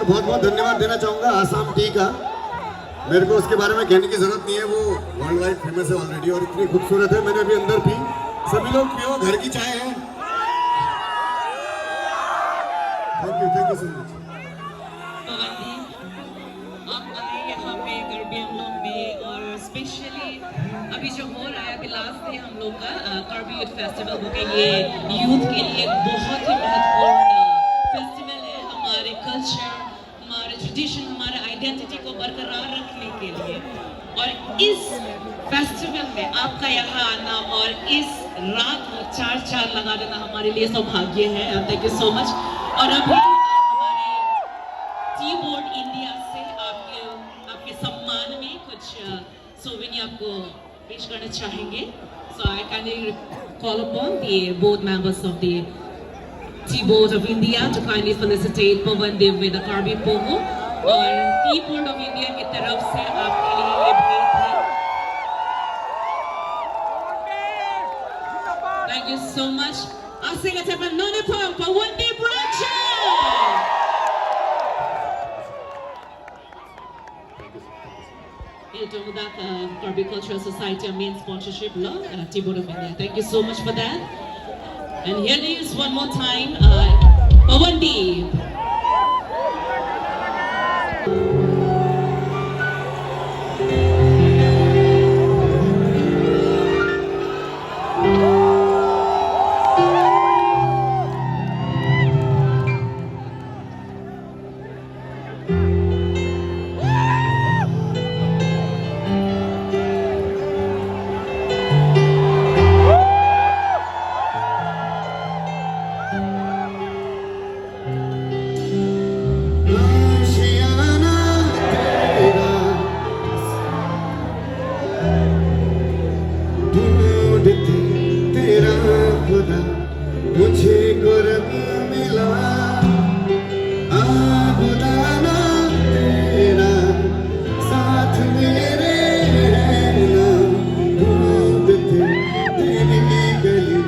बहुत बहुत धन्यवाद देना चाहूँगा आसाम टी का। मेरे को उसके बारे में कहने की जरूरत नहीं है, वो वर्ल्ड वाइड फेमस है ऑलरेडी और इतनी खूबसूरत है। मैंने अभी अंदर पी, सभी लोग पियो, घर की चाय है। Thank you so much. आप आए यहाँ पे कार्बी आंगलोंग में, और स्पेशली अभी जो हो रहा है, अभी लास्ट डे हम लोग का कार्बी यूथ फेस्टिवल हो गया। ये यूथ के लिए एक बहुत ही महत्वपूर्ण फेस्टिवल है, हमारे कल्चर, हमारे ट्रेडिशन, हमारे आइडेंटिटी को बरकरार रखने के लिए। और इस फेस्टिवल में आपका यहाँ आना और इस रात को चार लगा देना हमारे लिए सौभाग्य है। Thank you so much. और अभी हमारे टी बोर्ड इंडिया से आपके सम्मान में कुछ सोवेनियर आपको पेश करना चाहेंगे। So I kindly call upon the board members of the tea board of India to kindly felicitate Pawandev with the Karbi पोंगो। और टी बोर्ड ऑफ इंडिया की तरफ से आपके लिए ये भेंट है। Thank you so much. Asing at None Pong Pawondev Rajan. Ito Mudak Karbi Cultural Society main sponsorship law T-Board of India. Thank you so much for that. And here it is one more time, Pawondev. मुझे गुरब मिला आबुदाना तेरा साथ मेरे रहना, ढूंढ तेरी गली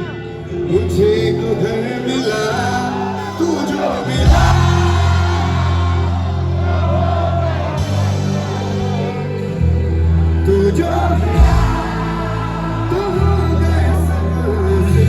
मुझे को घर मिला, तू जो मिला तू जो मिला तो हो गए सबसे।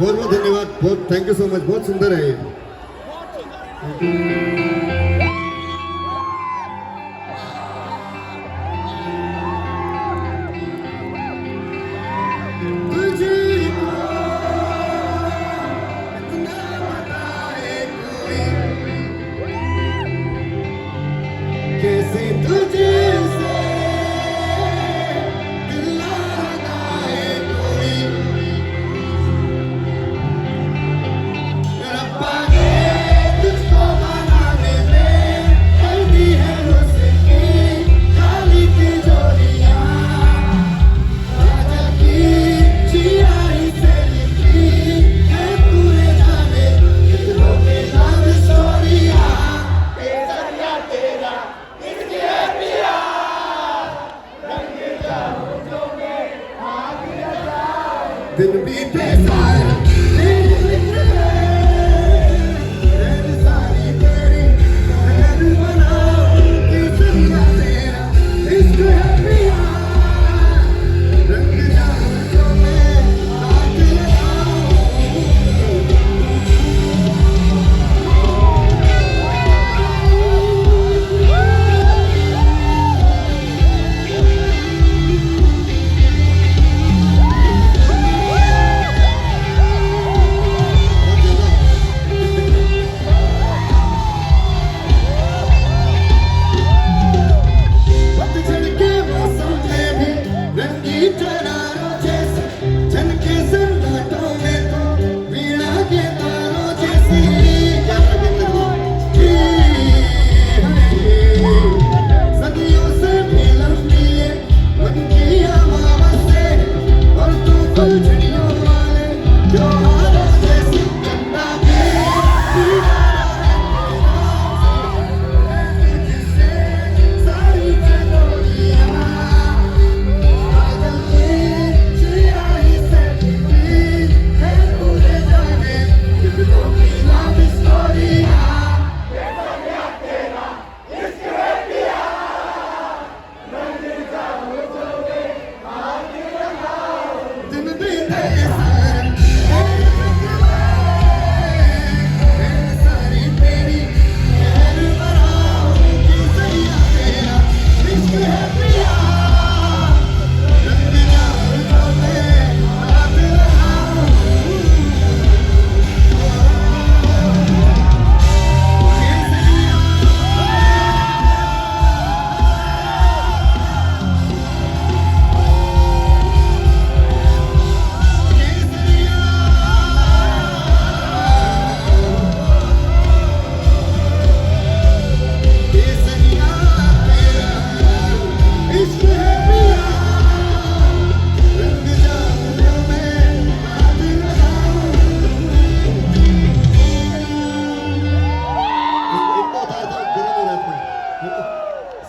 बहुत बहुत धन्यवाद, बहुत थैंक यू सो मच, बहुत सुंदर है ये। कैसे तुझे दिन बीते सारे सारी तेरी महर बनाओ किसका तेरा इश्क है पिया रंग जाऊं जो मैं हाथ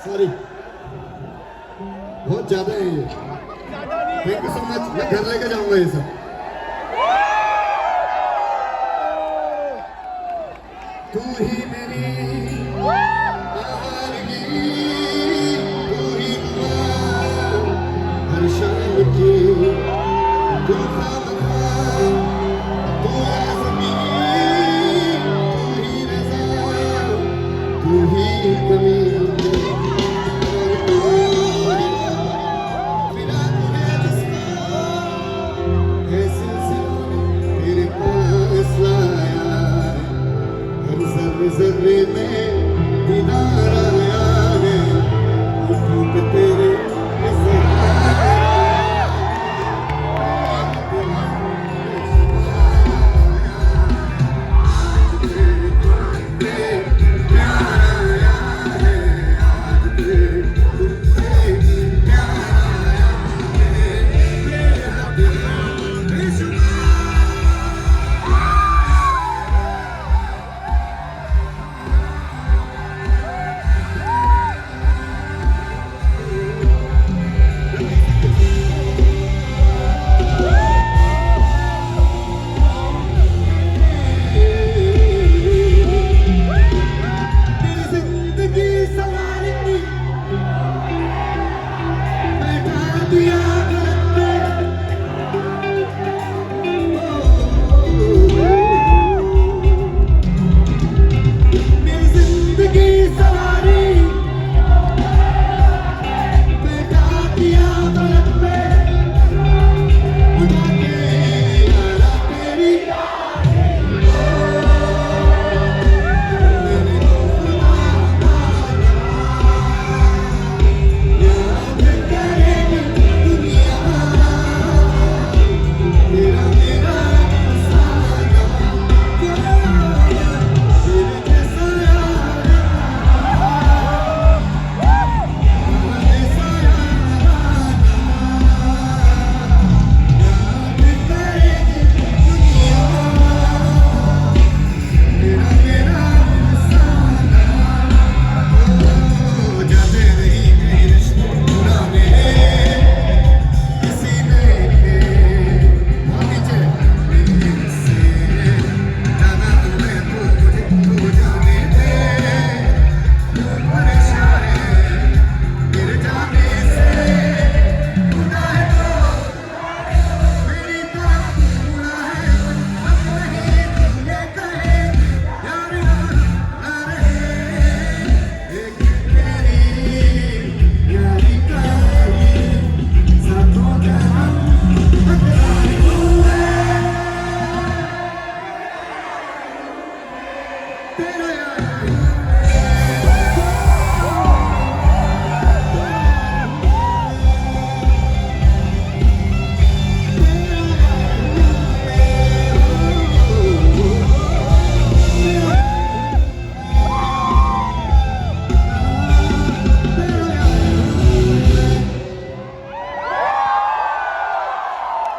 सॉरी बहुत ज्यादा है ये। थैंक यू सो मच, मैं घर लेके जाऊंगा ये सब। तू ही मेरी आवारगी, तू ही दुआ हर शाम की, तू खामखा, तू आज़मी, तू ही रज़ा, तू ही कमी। ज़र्रे में दीदार आया है, धूप तेरे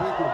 थैंक यू।